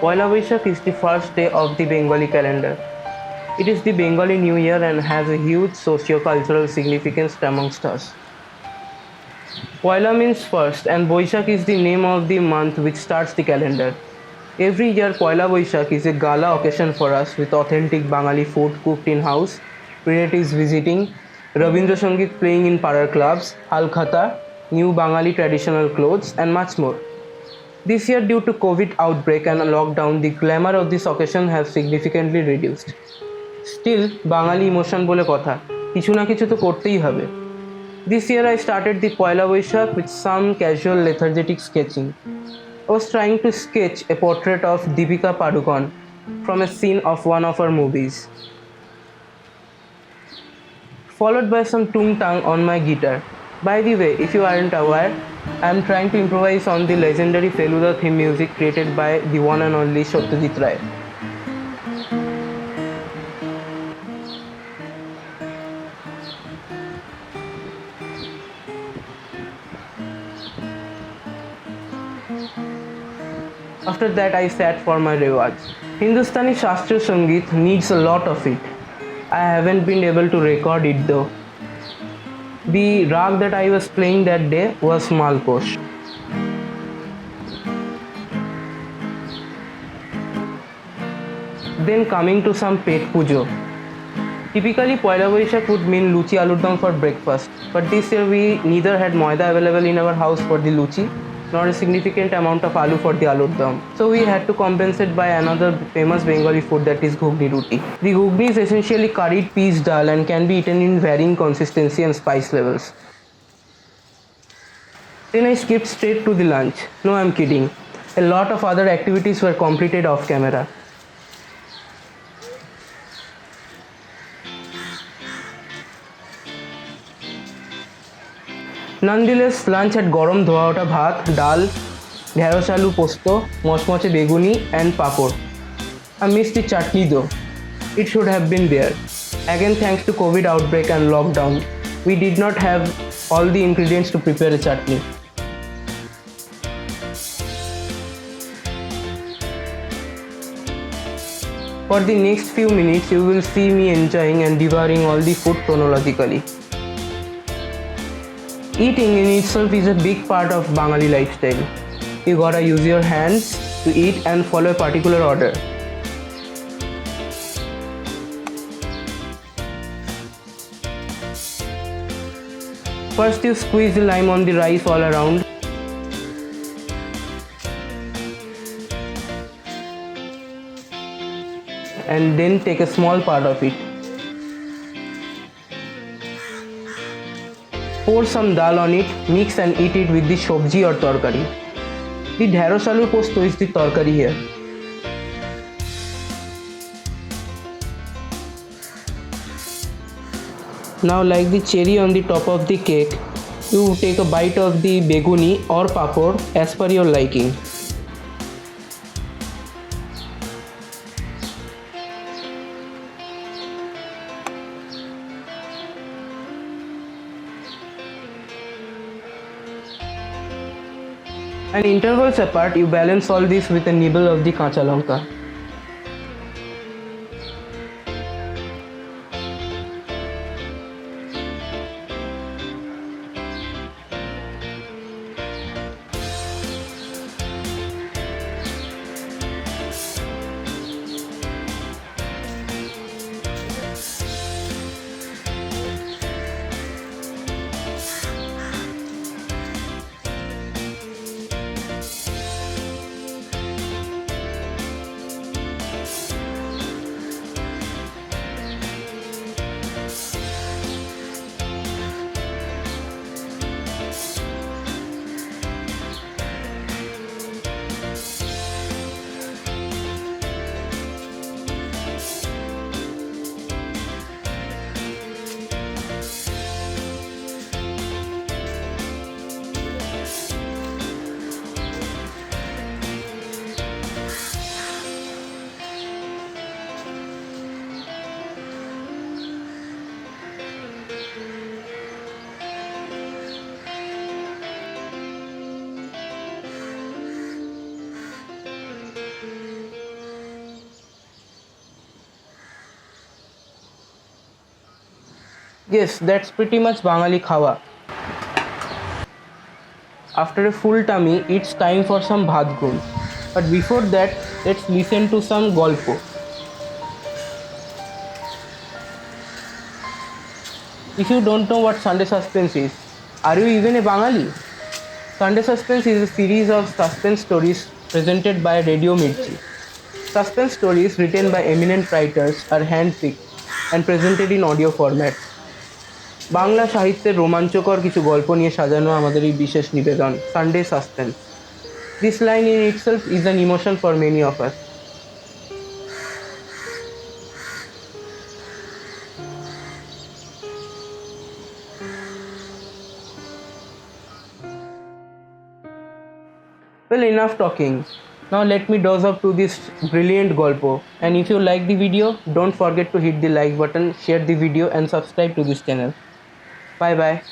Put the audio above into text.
Poila Boishakh is the first day of the Bengali calendar. It is the Bengali New Year and has a huge socio-cultural significance amongst us. Poila means first, and Boishakh is the name of the month which starts the calendar. Every year, Poila Boishakh is a gala occasion for us with authentic Bengali food cooked in house, relatives visiting, Rabindra Sangeet playing in Parar clubs, Halkhata, new Bengali traditional clothes, and much more. This year, due to COVID outbreak and lockdown, the glamour of this occasion has significantly reduced. Still, Bangali emotion বলে কথা, কিছু না কিছু তো করতেই হবে. This year I started the Poila Boishakh with some casual lethargic sketching. I was trying to sketch a portrait of Deepika Padukone from a scene of one of her movies, followed by some tung tang on my guitar. By the way, if you aren't aware, I am trying to improvise on the legendary Feluda theme music created by the one and only Satyajit Ray. After that, I sat for my rewatch. Hindustani Shastriya Sangeet needs a lot of it. I haven't been able to record it though. The rag that I was playing that day was Malkosh. Then coming to some pet pujo. Typically, Poila Boishakh would mean luchi aloo dum for breakfast, but this year we neither had moida available in our house for the luchi, nor a significant amount of aloo for the aloo dum. So we had to compensate by another famous Bengali food, that is ghugni roti. The ghugni is essentially curried peas dal and can be eaten in varying consistency and spice levels. Then I skipped straight to the lunch. No, I'm kidding. A lot of other activities were completed off camera. Nonetheless, lunch had গরম ধোয়া ওঠা ভাত, ডাল, ঢেঁড়স আলু পোস্ত, মচমচে বেগুনি and papad. I missed the chutney though. It should have been there. Again, thanks to COVID outbreak and lockdown, we did not have all the ingredients to prepare a chutney. For the next few minutes, you will see me enjoying and devouring all the food chronologically. Eating in itself is a big part of Bengali lifestyle. You gotta use your hands to eat and follow a particular order. First, you squeeze the lime on the rice all around. And then take a small part of it. Pour some dal on it, mix and eat it with the shobji or torkari. The dhairos aloo posto is the torkari here. Now, like the cherry on the top of the cake, you take a bite of the beguni or papad as per your liking. And intervals apart, you balance all this with a nibble of the kacha lanka. Yes, that's pretty much Bangali khawa. After a full tummy, it's time for some bhat gun. But before that, let's listen to some golpo. If you don't know what Sunday Suspense is, are you even a Bangali? Sunday Suspense is a series of suspense stories presented by Radio Mirchi. Suspense stories written by eminent writers are handpicked and presented in audio format. Bangla সাহিত্যের রোমাঞ্চকর কিছু গল্প নিয়ে সাজানো আমাদের এই বিশেষ নিবেদন Sunday suspense. This line in itself is an emotion for many of us. Well, enough talking. Now let me doze off to this brilliant golpo. And if you like the video, don't forget to hit the like button, share the video and subscribe to this channel. Bye bye.